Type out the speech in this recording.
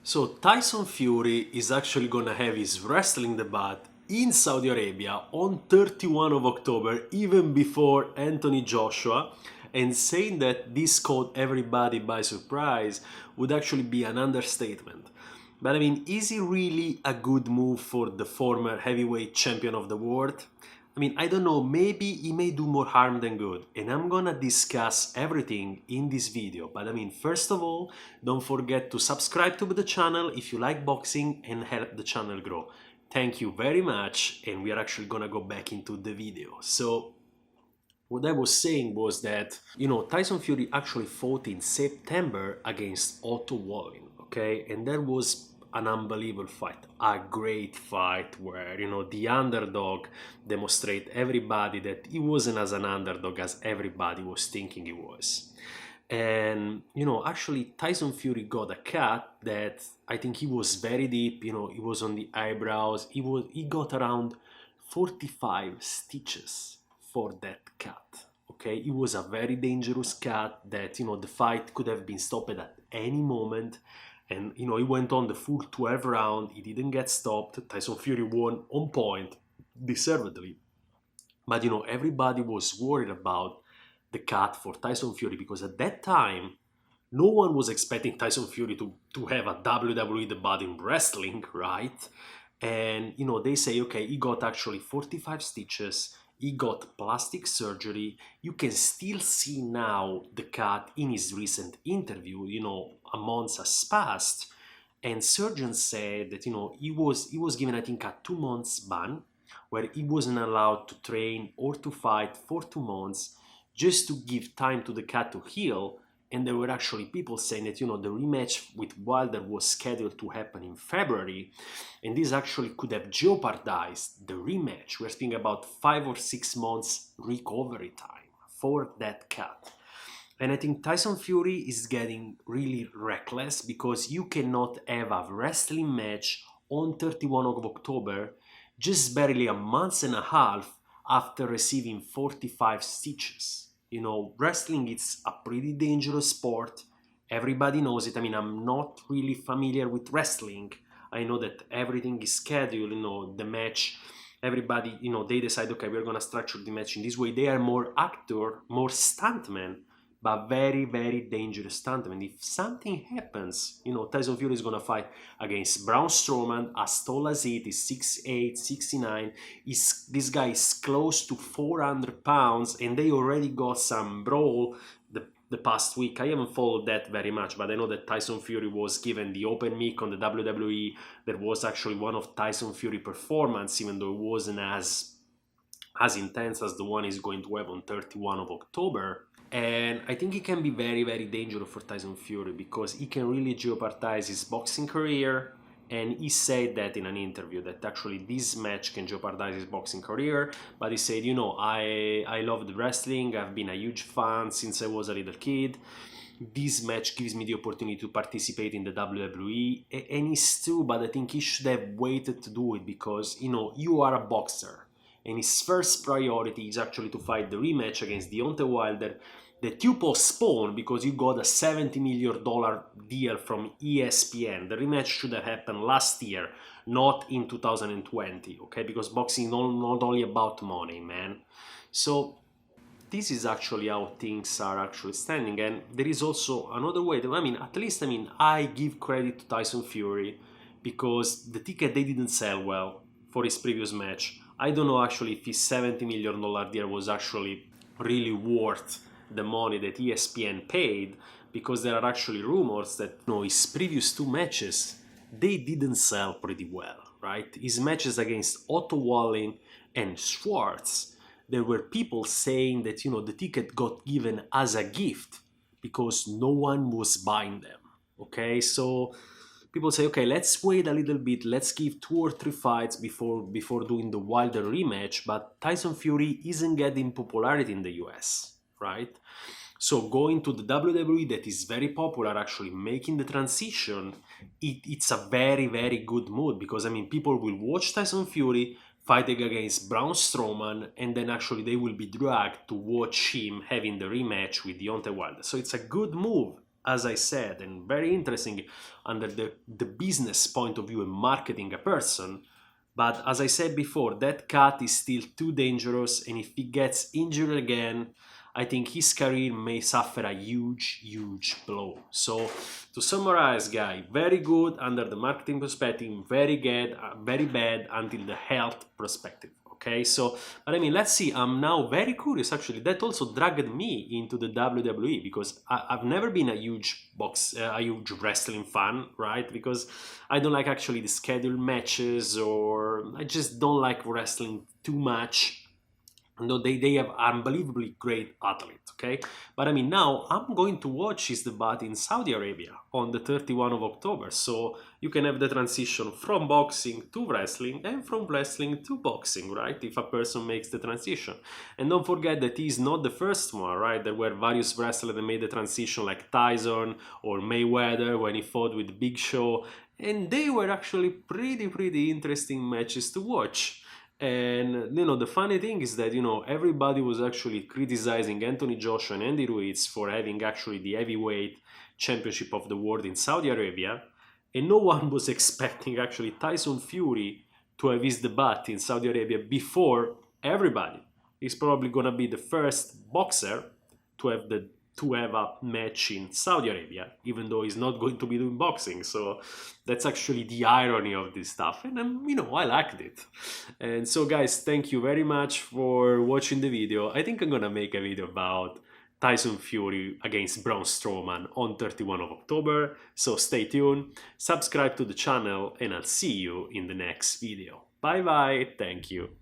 So Tyson Fury is actually gonna have his wrestling debut in Saudi Arabia on 31 of October, even before Anthony Joshua, and saying that this caught everybody by surprise would actually be an understatement. But I mean, is it really a good move for the former heavyweight champion of the world? I mean, I don't know, maybe he may do more harm than good, and I'm gonna discuss everything in this video. But I mean, first of all, don't forget to subscribe to the channel if you like boxing and help the channel grow. Thank you very much, and we are actually gonna go back into the video. So, what I was saying was that, Tyson Fury actually fought in September against Otto Wallin, okay? And that was an unbelievable fight, a great fight where, the underdog demonstrate everybody that he wasn't as an underdog as everybody was thinking he was. And, actually Tyson Fury got a cut that I think he was very deep, it was on the eyebrows, he got around 45 stitches for that cut. Okay, it was a very dangerous cut that the fight could have been stopped at any moment, and he went on the full 12 round. He didn't get stopped. Tyson Fury won on point, deservedly. But everybody was worried about the cut for Tyson Fury because at that time no one was expecting Tyson Fury to have a WWE debut in wrestling, right? And they say, okay, he got actually 45 stitches, he got plastic surgery. You can still see now the cut in his recent interview, a month has passed. And surgeons said that, he was given, I think, a 2 months ban where he wasn't allowed to train or to fight for 2 months just to give time to the cut to heal. And there were actually people saying that the rematch with Wilder was scheduled to happen in February, and this actually could have jeopardized the rematch. We're speaking about 5 or 6 months recovery time for that cut. And I think Tyson Fury is getting really reckless because you cannot have a wrestling match on 31 of October, just barely a month and a half after receiving 45 stitches. Wrestling is a pretty dangerous sport. Everybody knows it. I mean, I'm not really familiar with wrestling. I know that everything is scheduled, the match. Everybody, they decide, okay, we're gonna structure the match in this way. They are more actor, more stuntman, but very, very dangerous stuntman. If something happens, Tyson Fury is gonna fight against Braun Strowman, as tall as it is, 6'8", 69. This guy is close to 400 pounds, and they already got some brawl the past week. I haven't followed that very much, but I know that Tyson Fury was given the open mic on the WWE. That was actually one of Tyson Fury performance, even though it wasn't as intense as the one he's going to have on 31 of October. And I think it can be very, very dangerous for Tyson Fury because he can really jeopardize his boxing career. And he said that in an interview that actually this match can jeopardize his boxing career. But he said, I loved wrestling. I've been a huge fan since I was a little kid. This match gives me the opportunity to participate in the WWE. And he's true, but I think he should have waited to do it because, you are a boxer. And his first priority is actually to fight the rematch against Deontay Wilder that you postponed because you got a $70 million deal from ESPN. The rematch should have happened last year, not in 2020, okay? Because boxing is not only about money, man. So this is actually how things are actually standing. And there is also another way. At least I give credit to Tyson Fury because the ticket they didn't sell well for his previous match. I don't know actually if his $70 million deal was actually really worth the money that ESPN paid, because there are actually rumors that his previous two matches they didn't sell pretty well, right? His matches against Otto Wallin and Schwartz, there were people saying that the ticket got given as a gift because no one was buying them. Okay, so people say, okay, let's wait a little bit, let's give 2 or 3 fights before doing the Wilder rematch. But Tyson Fury isn't getting popularity in the US, right? So going to the WWE, that is very popular, actually making the transition, it's a very, very good move because people will watch Tyson Fury fighting against Braun Strowman, and then actually they will be dragged to watch him having the rematch with Deontay Wilder. So it's a good move as I said, and very interesting under the business point of view and marketing a person. But as I said before, that cut is still too dangerous, and if he gets injured again, I think his career may suffer a huge, huge blow. So, to summarize, guy, very good under the marketing perspective, very bad until the health perspective. Okay, so but I mean, let's see. I'm now very curious. Actually, that also dragged me into the WWE because I've never been a huge wrestling fan, right? Because I don't like actually the scheduled matches, or I just don't like wrestling too much. No, they have unbelievably great athletes, okay? But I mean, now I'm going to watch his debut in Saudi Arabia on the 31 of October. So you can have the transition from boxing to wrestling and from wrestling to boxing, right? If a person makes the transition. And don't forget that he's not the first one, right? There were various wrestlers that made the transition, like Tyson or Mayweather when he fought with Big Show. And they were actually pretty interesting matches to watch. And the funny thing is that everybody was actually criticizing Anthony Joshua and Andy Ruiz for having actually the heavyweight championship of the world in Saudi Arabia, and no one was expecting actually Tyson Fury to have his debut in Saudi Arabia before everybody. He's probably gonna be the first boxer to have a match in Saudi Arabia, even though he's not going to be doing boxing. So that's actually the irony of this stuff, and I liked it. And so, guys, thank you very much for watching the video. I think I'm gonna make a video about Tyson Fury against Braun Strowman on 31 of October. So stay tuned, subscribe to the channel, and I'll see you in the next video. Bye bye, thank you.